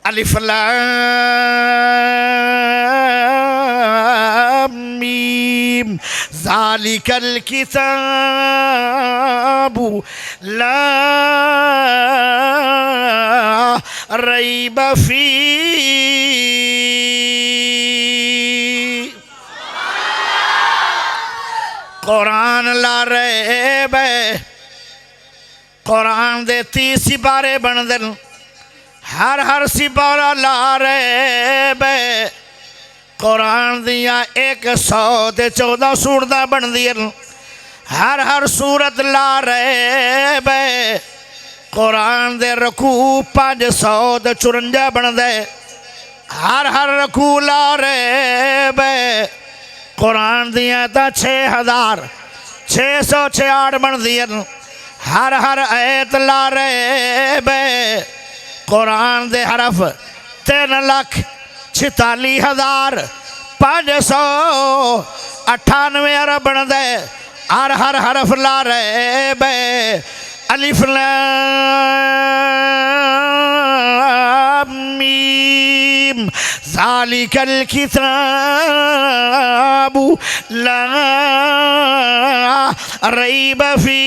अलिफ लाम मीम ज़ालिकल किताबु ला रैब फी। कुरान ला रैब कुरान दे 30 सिपारे बनदे न, हर सिपारा ला रैब। कुरान दिया 114 सूरतां बनदियां न, हर सूरत ला रैब। कुरान दे रकू 554 बनदे, हर रकू ला रैब। कुरान दिया तो 6666 बनदियां न, हर आयत ला रैब। कुरान दे हरफ 3,46,598 अरब बनदे, हर हरफ ला रैब। अलिफ लाम मीम ज़ालिकल किताबु ला रैब फी।